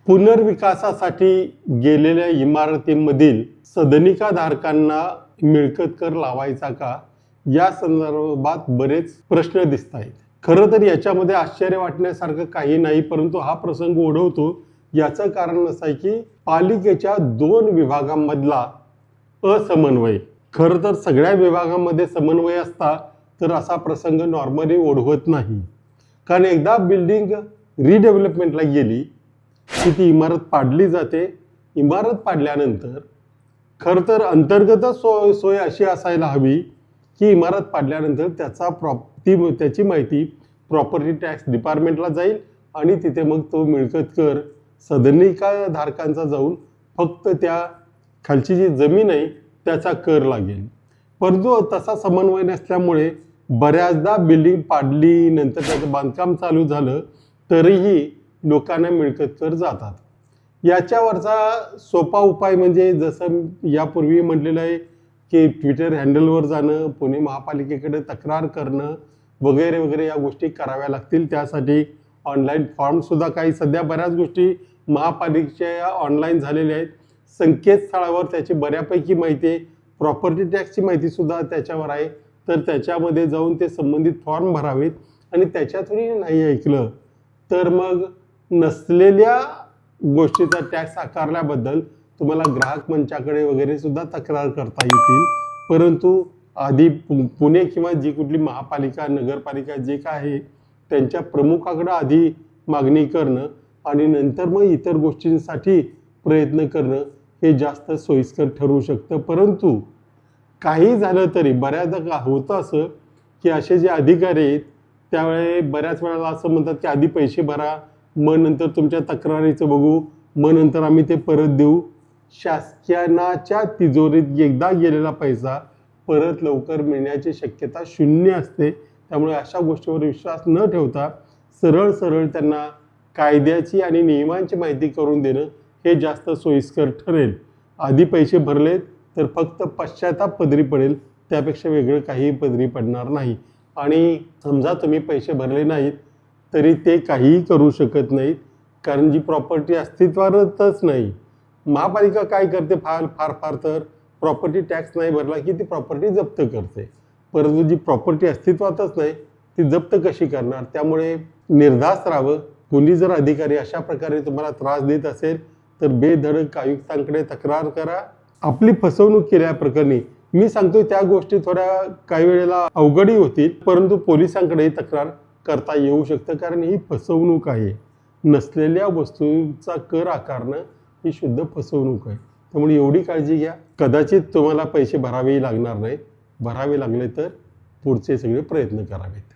पुनर्विकासासाठी गेलेल्या इमारतींमधील सदनिकाधारकांना मिळकत कर लावायचा का, या संदर्भात बरेच प्रश्न दिसत आहेत. खरं तर याच्यामध्ये आश्चर्य वाटण्यासारखं काही नाही, परंतु हा प्रसंग ओढवतो याचं कारण असं आहे की पालिकेच्या 2 विभागांमधला असमन्वय. खरं तर सगळ्या विभागांमध्ये समन्वय असता तर असा प्रसंग नॉर्मली ओढवत नाही. कारण एकदा बिल्डिंग रिडेव्हलपमेंटला गेली की ती इमारत पाडली जाते. इमारत पाडल्यानंतर खरं तर अंतर्गतच सोय अशी असायला हवी की इमारत पाडल्यानंतर त्याची माहिती प्रॉपर्टी टॅक्स डिपार्टमेंटला जाईल आणि तिथे मग तो मिळकत कर सदनिकाधारकांचा जाऊन फक्त त्या खालची जी जमीन आहे त्याचा कर लागेल. परंतु तसा समन्वय नसल्यामुळे बऱ्याचदा बिल्डिंग पाडली, नंतर त्याचं बांधकाम चालू झालं तरीही लोकांना मिळकत कर जातात. याच्यावरचा सोपा उपाय म्हणजे जसं यापूर्वी म्हटलेलं आहे की ट्विटर हँडलवर जाणं, पुणे महापालिकेकडे तक्रार करणं वगैरे वगैरे या गोष्टी कराव्या लागतील. त्यासाठी ऑनलाईन फॉर्मसुद्धा काही सध्या बऱ्याच गोष्टी महापालिकेच्या ऑनलाईन झालेल्या आहेत. संकेतस्थळावर त्याची बऱ्यापैकी माहिती आहे. प्रॉपर्टी टॅक्सची माहितीसुद्धा त्याच्यावर आहे. तर त्याच्यामध्ये जाऊन ते संबंधित फॉर्म भरावेत आणि त्याच्यातूनही नाही ऐकलं तर मग नसलेल्या गोष्टीचा टॅक्स आकारल्याबद्दल तुम्हाला ग्राहक मंचाकडे वगैरे सुद्धा तक्रार करता येतील. परंतु आधी पुणे किंवा जी कुठली महापालिका नगरपालिका जे काय आहे त्यांच्या प्रमुखाकडे आधी मागणी करणं आणि नंतर मग इतर गोष्टींसाठी प्रयत्न करणं हे जास्त सोयीस्कर ठरू शकतं. परंतु काही झालं तरी बऱ्याचदा होतं असं की असे जे अधिकारी आहेत त्यावेळे बऱ्याच वेळेला असं म्हणतात की आधी पैसे भरा, मग नंतर तुमच्या तक्रारीचं बघू, मग नंतर आम्ही ते परत देऊ. शासनाच्या तिजोरीत एकदा गेलेला पैसा परत लवकर मिळण्याची शक्यता 0 असते. त्यामुळे अशा गोष्टीवर विश्वास न ठेवता सरळ सरळ त्यांना कायद्याची आणि नियमांची माहिती करून देणं हे जास्त सोयीस्कर ठरेल. आधी पैसे भरलेत तर फक्त पश्चाताप पदरी पडेल, त्यापेक्षा वेगळं काही पदरी पडणार नाही. आणि समजा तुम्ही पैसे भरले नाहीत तरी ते काहीही करू शकत नाहीत, कारण जी प्रॉपर्टी अस्तित्वातच नाही. महापालिका काय करते, फार तर प्रॉपर्टी टॅक्स नाही भरला की ती प्रॉपर्टी जप्त करते. परंतु जी प्रॉपर्टी अस्तित्वातच नाही ती जप्त कशी करणार. त्यामुळे निर्धास्त राहावं. कोणी जर अधिकारी अशा प्रकारे तुम्हाला त्रास देत असेल तर बेधडक आयुक्तांकडे तक्रार करा. आपली फसवणूक केल्याप्रकरणी मी सांगतोय त्या गोष्टी थोड्या काही वेळेला अवघडही होतील, परंतु पोलिसांकडेही तक्रार करता येऊ शकतं, कारण ही फसवणूक आहे. नसलेल्या वस्तूचा कर आकारणं ही शुद्ध फसवणूक आहे. त्यामुळे एवढी काळजी घ्या. कदाचित तुम्हाला पैसे भरावेही लागणार नाहीत. भरावे लागले तर पुढचे सगळे प्रयत्न करावेत.